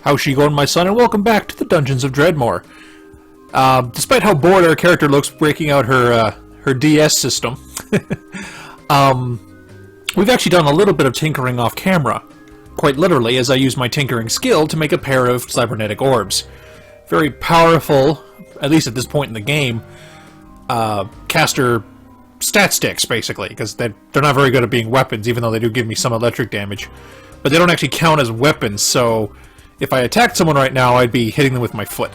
How's she going, my son? And welcome back to the Dungeons of Dredmor. Despite how bored our character looks breaking out her DS system, we've actually done a little bit of tinkering off camera. Quite literally, as I use my tinkering skill to make a pair of cybernetic orbs. Very powerful, at least at this point in the game, caster stat sticks, basically, because they're not very good at being weapons, even though they do give me some electric damage. But they don't actually count as weapons, so if I attacked someone right now, I'd be hitting them with my foot.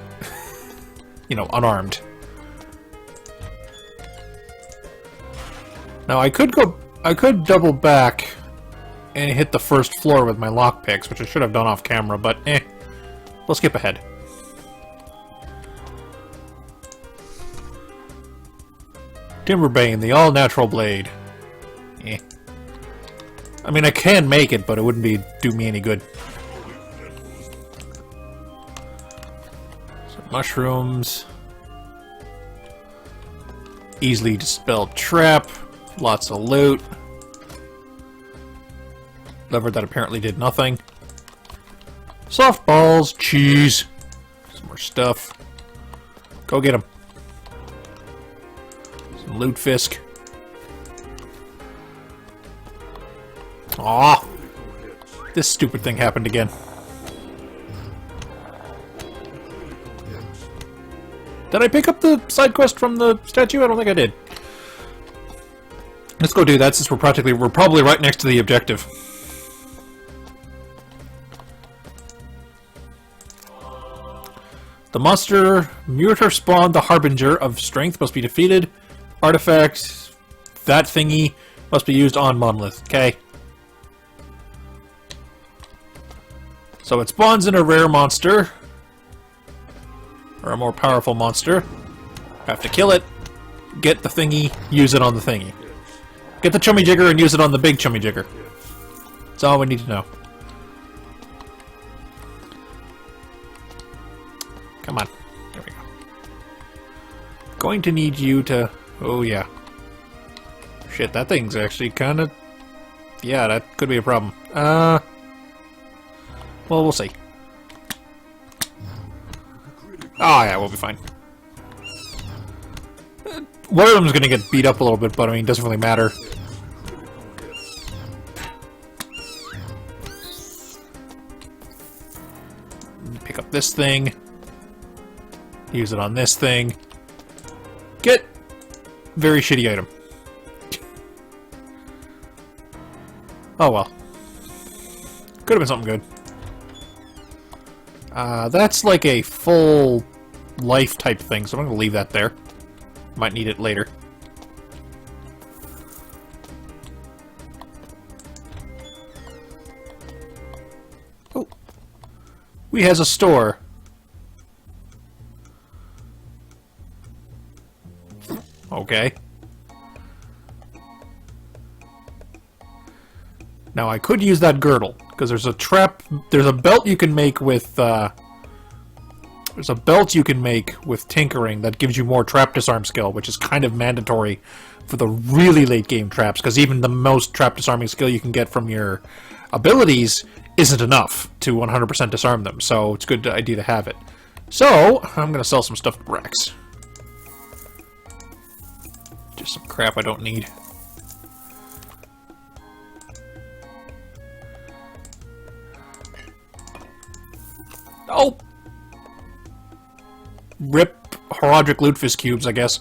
You know, unarmed. Now, I could double back and hit the first floor with my lockpicks, which I should have done off camera, but we'll skip ahead. Timberbane, the all-natural blade. I mean, I can make it, but it wouldn't do me any good. Some mushrooms. Easily dispelled trap. Lots of loot. Lever that apparently did nothing. Softballs, cheese. Some more stuff. Go get him. Some loot fisk. Aw! This stupid thing happened again. Did I pick up the side quest from the statue? I don't think I did. Let's go do that since we're probably right next to the objective. The monster Muter spawned the Harbinger of Strength must be defeated. Artifact, that thingy, must be used on Monolith. Okay. So it spawns in a rare monster. Or a more powerful monster. Have to kill it. Get the thingy, use it on the thingy. Get the chummy jigger and use it on the big chummy jigger. That's all we need to know. Come on. There we go. Going to need you to... Oh, yeah. Shit, that thing's actually kind of... Yeah, that could be a problem. Well, we'll see. Oh, yeah, we'll be fine. One of them's gonna get beat up a little bit, but I mean, it doesn't really matter. Pick up this thing. Use it on this thing. Get! Very shitty item. Oh well. Could have been something good. That's like a full life type thing, so I'm gonna leave that there. Might need it later. Oh. We has a store. Okay. Now I could use that girdle, because there's a belt you can make with, tinkering that gives you more trap disarm skill, which is kind of mandatory for the really late game traps, because even the most trap disarming skill you can get from your abilities isn't enough to 100% disarm them, so it's a good idea to have it. So, I'm going to sell some stuff to Rex. Just some crap I don't need. Oh! Rip Horodric Lootfist cubes, I guess.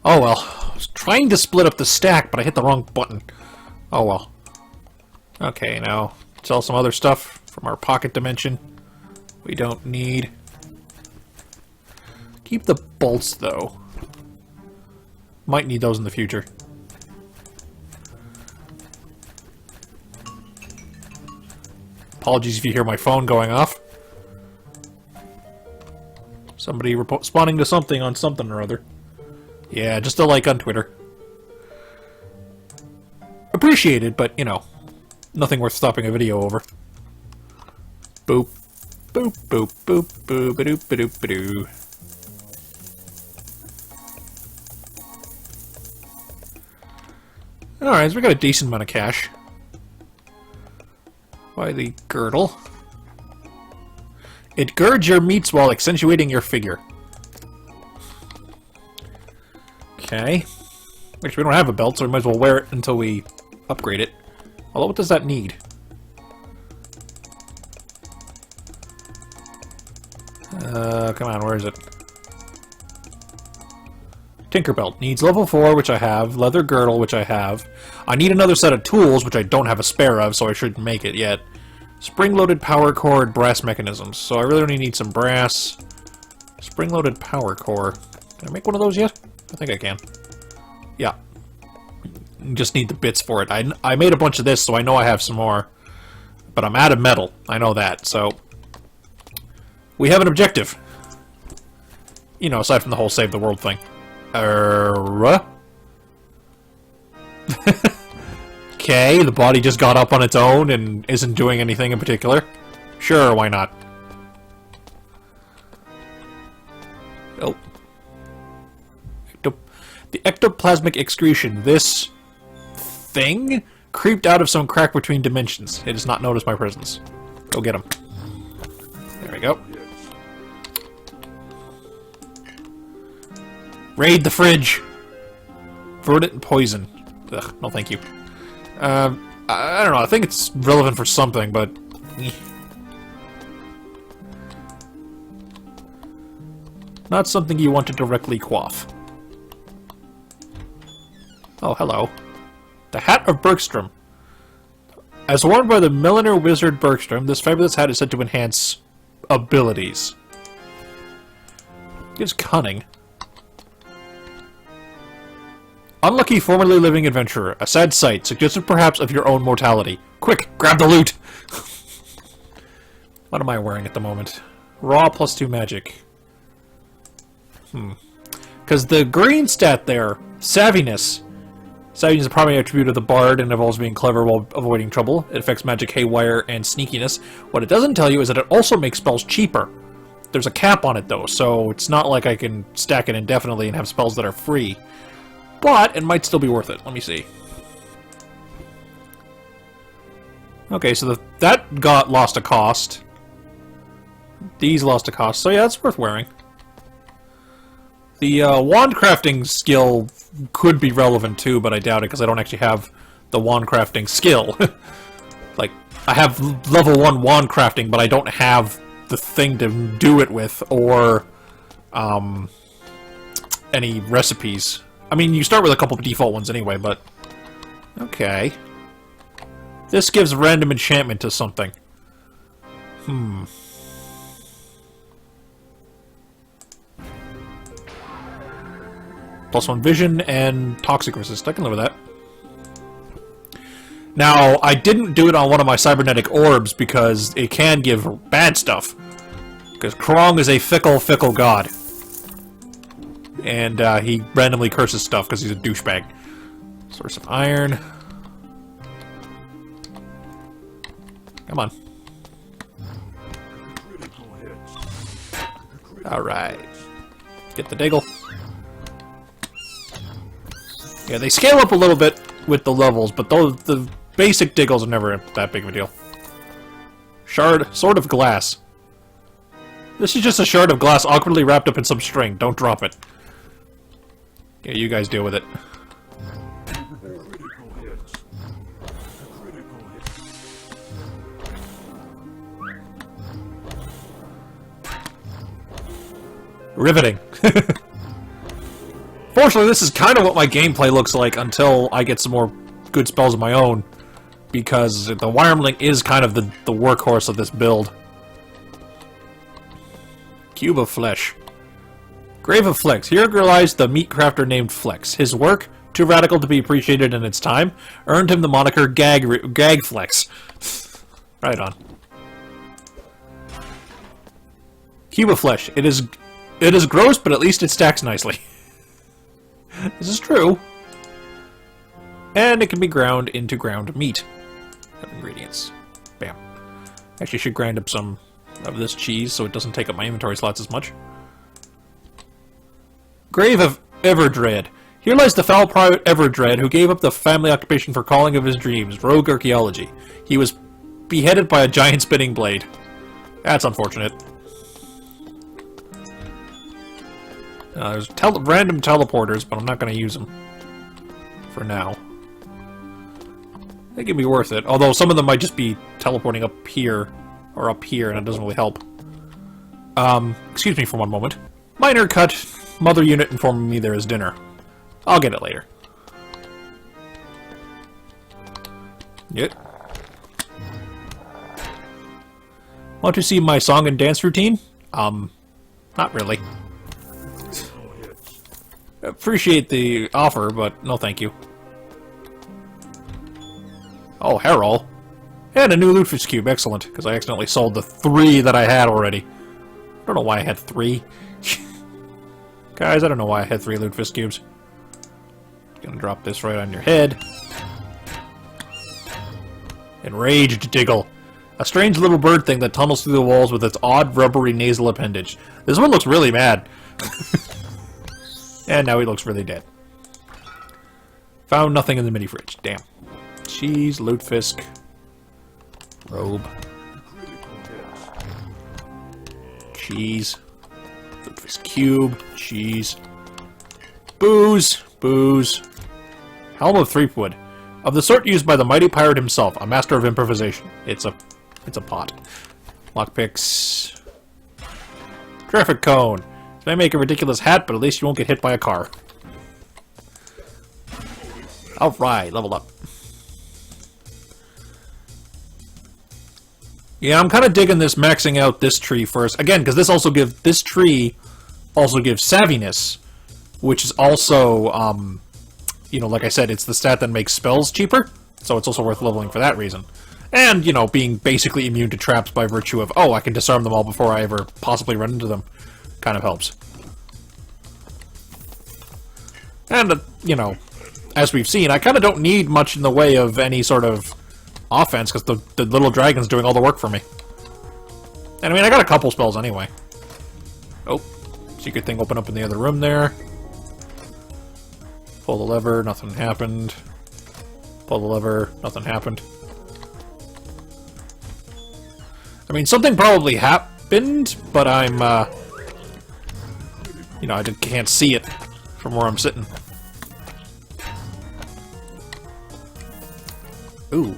Oh well. I was trying to split up the stack, but I hit the wrong button. Oh well. Okay, now sell some other stuff from our pocket dimension. We don't need. Keep the bolts, though. Might need those in the future. Apologies if you hear my phone going off. Somebody responding to something on something or other. Yeah, just a like on Twitter. Appreciated, but, you know, nothing worth stopping a video over. Boop. Boop, boop, boop, boop, ba-doop, ba-doop, ba-doo. Alright, so we got a decent amount of cash. Buy the girdle. It girds your meats while accentuating your figure. Okay. Actually, we don't have a belt, so we might as well wear it until we upgrade it. Although, what does that need? Come on, where is it? Tinkerbelt. Needs level 4, which I have. Leather girdle, which I have. I need another set of tools, which I don't have a spare of, so I shouldn't make it yet. Spring-loaded power core and brass mechanisms. So I really only need some brass. Spring-loaded power core. Can I make one of those yet? I think I can. Yeah. Just need the bits for it. I made a bunch of this, so I know I have some more. But I'm out of metal. I know that, so... We have an objective. You know, aside from the whole save the world thing. Okay, the body just got up on its own and isn't doing anything in particular. Sure, why not? Oh. The ectoplasmic excretion. This thing creeped out of some crack between dimensions. It does not notice my presence. Go get him. There we go. Raid the fridge! Verdant poison. Ugh, no thank you. I don't know, I think it's relevant for something, but... Not something you want to directly quaff. Oh, hello. The Hat of Bergstrom. As worn by the milliner wizard Bergstrom, this fabulous hat is said to enhance... abilities. Gives cunning. Unlucky formerly living adventurer. A sad sight, suggestive perhaps of your own mortality. Quick, grab the loot! What am I wearing at the moment? Raw +2 magic. Because the green stat there, savviness. Savviness is a primary attribute of the bard and involves being clever while avoiding trouble. It affects magic haywire and sneakiness. What it doesn't tell you is that it also makes spells cheaper. There's a cap on it though, so it's not like I can stack it indefinitely and have spells that are free. But it might still be worth it. Let me see. Okay, so that got lost a cost. These lost a cost, so yeah, it's worth wearing. The wand crafting skill could be relevant too, but I doubt it because I don't actually have the wand crafting skill. Like, I have level 1 wand crafting, but I don't have the thing to do it with, or any recipes. I mean, you start with a couple of default ones anyway, but... Okay. This gives random enchantment to something. +1 vision and toxic resist. I can live with that. Now, I didn't do it on one of my cybernetic orbs because it can give bad stuff. Because Krong is a fickle, fickle god. And he randomly curses stuff because he's a douchebag. Source of iron. Come on. Alright. Get the diggle. Yeah, they scale up a little bit with the levels, but the basic diggles are never that big of a deal. Sword of glass. This is just a shard of glass awkwardly wrapped up in some string. Don't drop it. Yeah, you guys deal with it. Riveting. Fortunately, this is kind of what my gameplay looks like until I get some more good spells of my own, because the Wireling is kind of the workhorse of this build. Cube of Flesh. Grave of Flex. Here lies the meat crafter named Flex. His work, too radical to be appreciated in its time, earned him the moniker Gag Flex. Right on. Cube of Flesh. It is gross, but at least it stacks nicely. This is true. And it can be ground into ground meat. Have ingredients. Bam. Actually, should grind up some of this cheese so it doesn't take up my inventory slots as much. Grave of Everdread. Here lies the foul pirate Everdread, who gave up the family occupation for calling of his dreams, rogue archaeology. He was beheaded by a giant spinning blade. That's unfortunate. There's random teleporters, but I'm not going to use them for now. They can be worth it, although some of them might just be teleporting up here, or up here, and it doesn't really help. Excuse me for one moment. Minor cut. Mother unit informing me there is dinner. I'll get it later. Yep. Want to see my song and dance routine? Not really. Appreciate the offer, but no thank you. Oh, Herol. And a new Lutefisk cube, excellent, because I accidentally sold the 3 that I had already. I don't know why I had 3. Guys, I don't know why I had 3 Lutefisk cubes. Gonna drop this right on your head. Enraged Diggle. A strange little bird thing that tunnels through the walls with its odd rubbery nasal appendage. This one looks really mad. And now he looks really dead. Found nothing in the mini fridge. Damn. Cheese, Lutefisk. Robe. Cheese. Lutefisk cube. Cheese. Booze. Booze. Helm of Threepwood. Of the sort used by the mighty pirate himself, a master of improvisation. It's a pot. Lockpicks. Traffic cone. This may make a ridiculous hat, but at least you won't get hit by a car. Alright, level up. Yeah, I'm kind of digging this maxing out this tree first. Again, because this tree also gives savviness, which is also, you know, like I said, it's the stat that makes spells cheaper, so it's also worth leveling for that reason. And, you know, being basically immune to traps by virtue of, oh, I can disarm them all before I ever possibly run into them, kind of helps. And, you know, as we've seen, I kind of don't need much in the way of any sort of offense, because the little dragon's doing all the work for me. And I mean, I got a couple spells anyway. Oh, secret thing open up in the other room there. Pull the lever, nothing happened. Pull the lever, nothing happened. I mean, something probably happened, but I'm, you know, I can't see it from where I'm sitting. Ooh.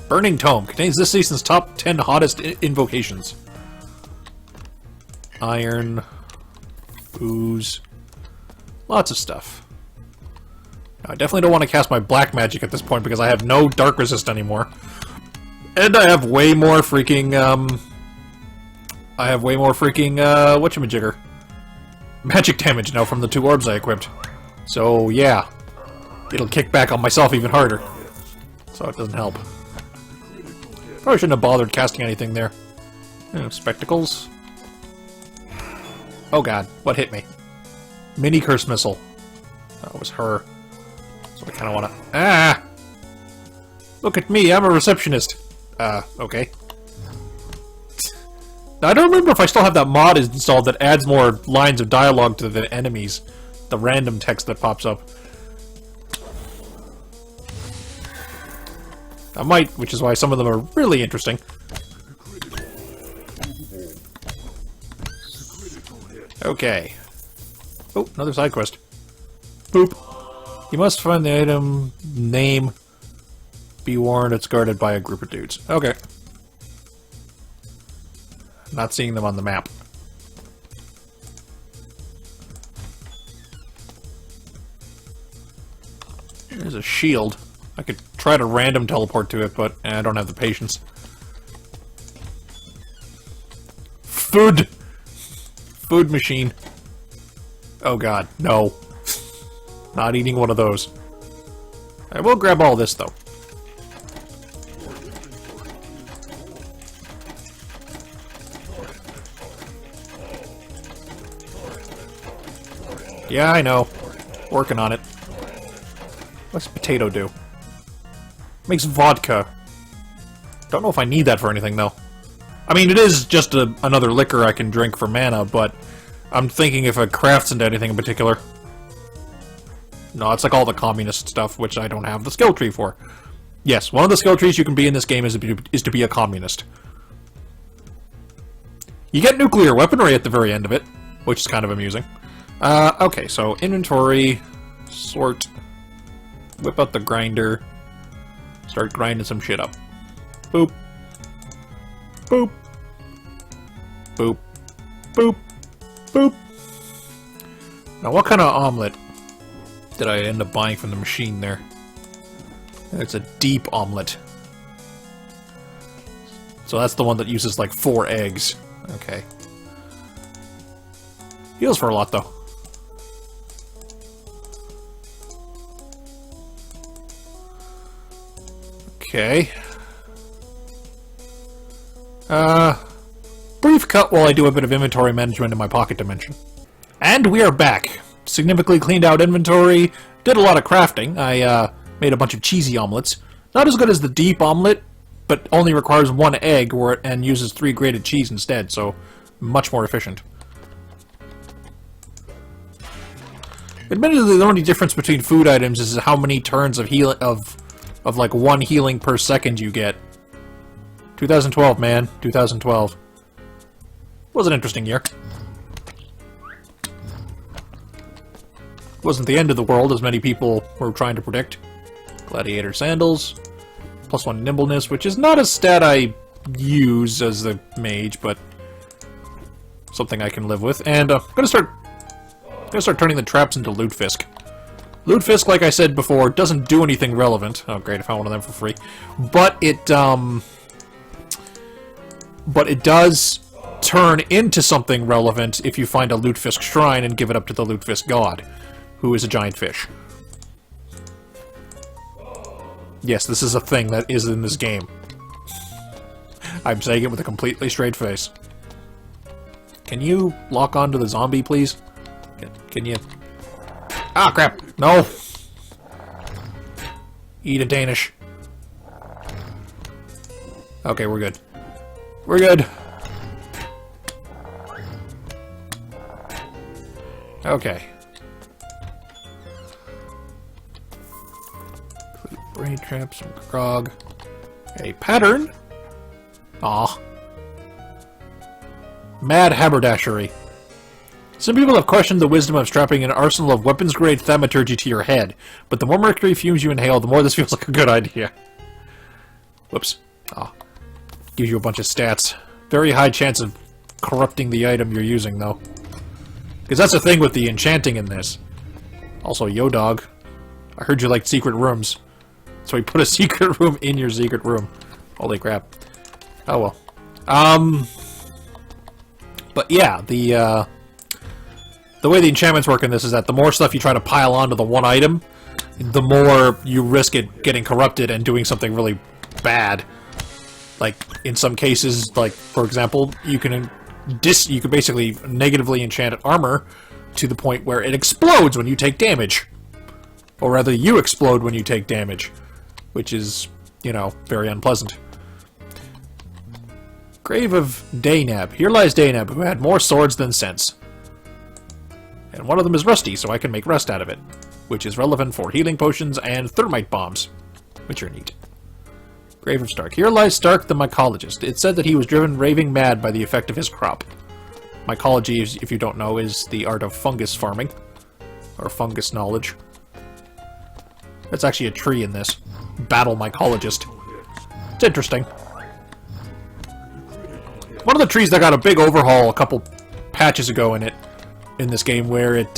Burning Tome. Contains this season's top 10 hottest invocations. Iron. Booze. Lots of stuff. I definitely don't want to cast my black magic at this point because I have no dark resist anymore. And I have way more freaking, whatchamajigger. Magic damage now from the 2 orbs I equipped. So, yeah. It'll kick back on myself even harder. So it doesn't help. Probably shouldn't have bothered casting anything there. Spectacles. Oh god, what hit me? Mini curse missile. That was her. So I kind of want to... Ah! Look at me, I'm a receptionist. Okay. Now, I don't remember if I still have that mod installed that adds more lines of dialogue to the enemies. The random text that pops up. I might, which is why some of them are really interesting. Okay. Oh, another side quest. Boop. You must find the item name. Be warned, it's guarded by a group of dudes. Okay. Not seeing them on the map. There's a shield. I could try to random teleport to it, but I don't have the patience. Food! Food machine. Oh god, no. Not eating one of those. I will grab all this, though. Yeah, I know. Working on it. What's potato do? Makes vodka. Don't know if I need that for anything, though. I mean, it is just another liquor I can drink for mana, but I'm thinking if it crafts into anything in particular. No, it's like all the communist stuff, which I don't have the skill tree for. Yes, one of the skill trees you can be in this game is to be a communist. You get nuclear weaponry at the very end of it, which is kind of amusing. Okay, so inventory, sort, whip out the grinder, start grinding some shit up. Boop. Boop. Boop. Boop. Boop. Now, what kind of omelet did I end up buying from the machine there? It's a deep omelet. So that's the one that uses like 4 eggs. Okay. Heals for a lot, though. Okay. Brief cut while I do a bit of inventory management in my pocket dimension. And we are back. Significantly cleaned out inventory, did a lot of crafting. I made a bunch of cheesy omelets. Not as good as the deep omelet, but only requires 1 egg and uses 3 grated cheese instead, so much more efficient. Admittedly, the only difference between food items is how many turns of heal of like 1 healing per second you get. 2012, man. 2012. Was an interesting year. Wasn't the end of the world, as many people were trying to predict. Gladiator sandals. +1 nimbleness, which is not a stat I use as the mage, but something I can live with. And I'm gonna start turning the traps into Lutefisk. Lutefisk, like I said before, doesn't do anything relevant. Oh, great! I found one of them for free. But it does turn into something relevant if you find a Lutefisk shrine and give it up to the Lutefisk god, who is a giant fish. Yes, this is a thing that is in this game. I'm saying it with a completely straight face. Can you lock onto the zombie, please? Can you... Ah, crap! No! Eat a Danish. Okay, we're good. We're good. Okay. Brain trap, some grog. A pattern? Aw. Mad haberdashery. Some people have questioned the wisdom of strapping an arsenal of weapons-grade thaumaturgy to your head, but the more mercury fumes you inhale, the more this feels like a good idea. Whoops. Aw. Gives you a bunch of stats. Very high chance of corrupting the item you're using, though. Because that's the thing with the enchanting in this. Also, yo dog. I heard you liked secret rooms. So we put a secret room in your secret room. Holy crap. Oh well. But yeah, the way the enchantments work in this is that the more stuff you try to pile onto the one item, the more you risk it getting corrupted and doing something really bad. Like, in some cases, like, for example, you can basically negatively enchant armor to the point where it explodes when you take damage. Or rather, you explode when you take damage. Which is, you know, very unpleasant. Grave of Daynab. Here lies Daynab, who had more swords than sense. And one of them is rusty, so I can make rust out of it. Which is relevant for healing potions and thermite bombs. Which are neat. Grave of Stark. Here lies Stark the mycologist. It said that he was driven raving mad by the effect of his crop. Mycology, if you don't know, is the art of fungus farming. Or fungus knowledge. That's actually a tree in this. Battle mycologist. It's interesting. One of the trees that got a big overhaul a couple patches ago in this game, where it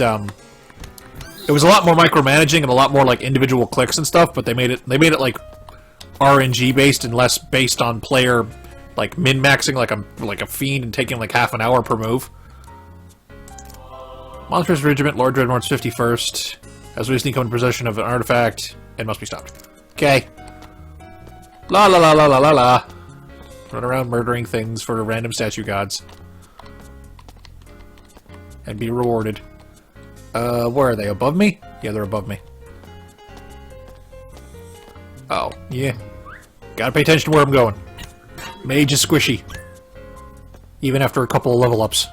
was a lot more micromanaging and a lot more like individual clicks and stuff, but they made it like RNG based and less based on player like min-maxing like a fiend and taking like half an hour per move. Monstrous Regiment, Lord Dredmor's 51st, has recently come in possession of an artifact and must be stopped. Okay. La la la la la la la. Run around murdering things for random statue gods. And be rewarded. Where are they? Above me? Yeah, they're above me. Oh, yeah. Gotta pay attention to where I'm going. Mage is squishy. Even after a couple of level ups.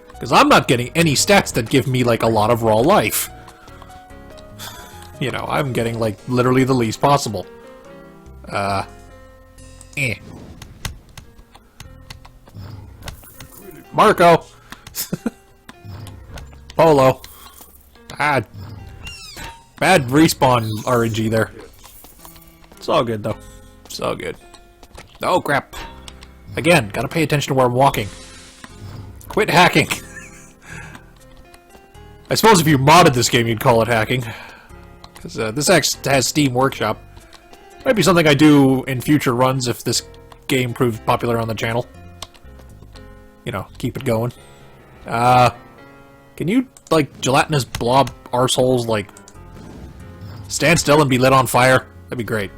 Because I'm not getting any stats that give me, like, a lot of raw life. You know, I'm getting, like, literally the least possible. Marco! Polo. Bad respawn RNG there. It's all good, though. It's all good. Oh, crap. Again, gotta pay attention to where I'm walking. Quit hacking. I suppose if you modded this game, you'd call it hacking. Because this has Steam Workshop. Might be something I do in future runs if this game proves popular on the channel. You know, keep it going. Can you, like, gelatinous blob arseholes, like, stand still and be lit on fire? That'd be great.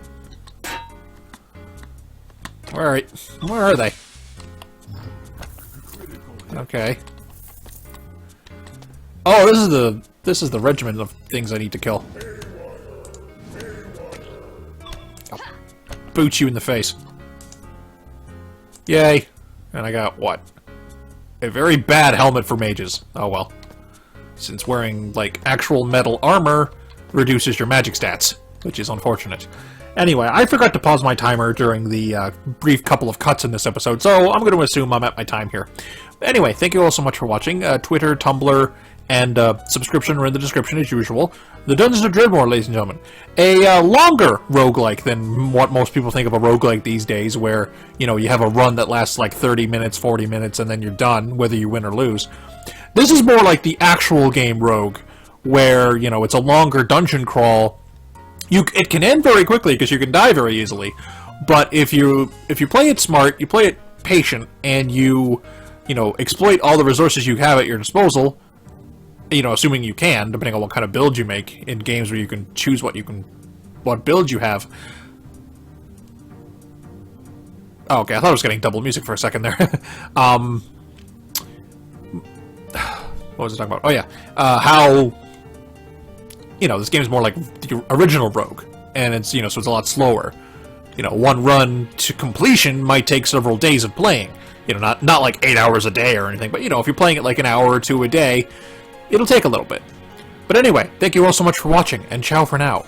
Where are they? Okay. Oh, this is the regiment of things I need to kill. I'll boot you in the face. Yay. And I got what? A very bad helmet for mages. Oh well. Since wearing, like, actual metal armor reduces your magic stats, which is unfortunate. Anyway, I forgot to pause my timer during the brief couple of cuts in this episode, so I'm going to assume I'm at my time here. Anyway, thank you all so much for watching. Twitter, Tumblr, and subscription are in the description as usual. The Dungeons of Dredmor, ladies and gentlemen. A longer roguelike than what most people think of a roguelike these days, where, you know, you have a run that lasts like 30 minutes, 40 minutes, and then you're done, whether you win or lose. This is more like the actual game Rogue, where, you know, it's a longer dungeon crawl. It can end very quickly because you can die very easily, but if you play it smart, you play it patient, and you know, exploit all the resources you have at your disposal, you know, assuming you can, depending on what kind of build you make in games where you can choose what build you have. Oh, okay, I thought I was getting double music for a second there. What was I talking about? Oh yeah, how, you know, this game is more like the original Rogue, and it's, you know, so it's a lot slower. You know, one run to completion might take several days of playing. You know, not like 8 hours a day or anything, but, you know, if you're playing it like an hour or two a day, it'll take a little bit. But anyway, thank you all so much for watching, and ciao for now.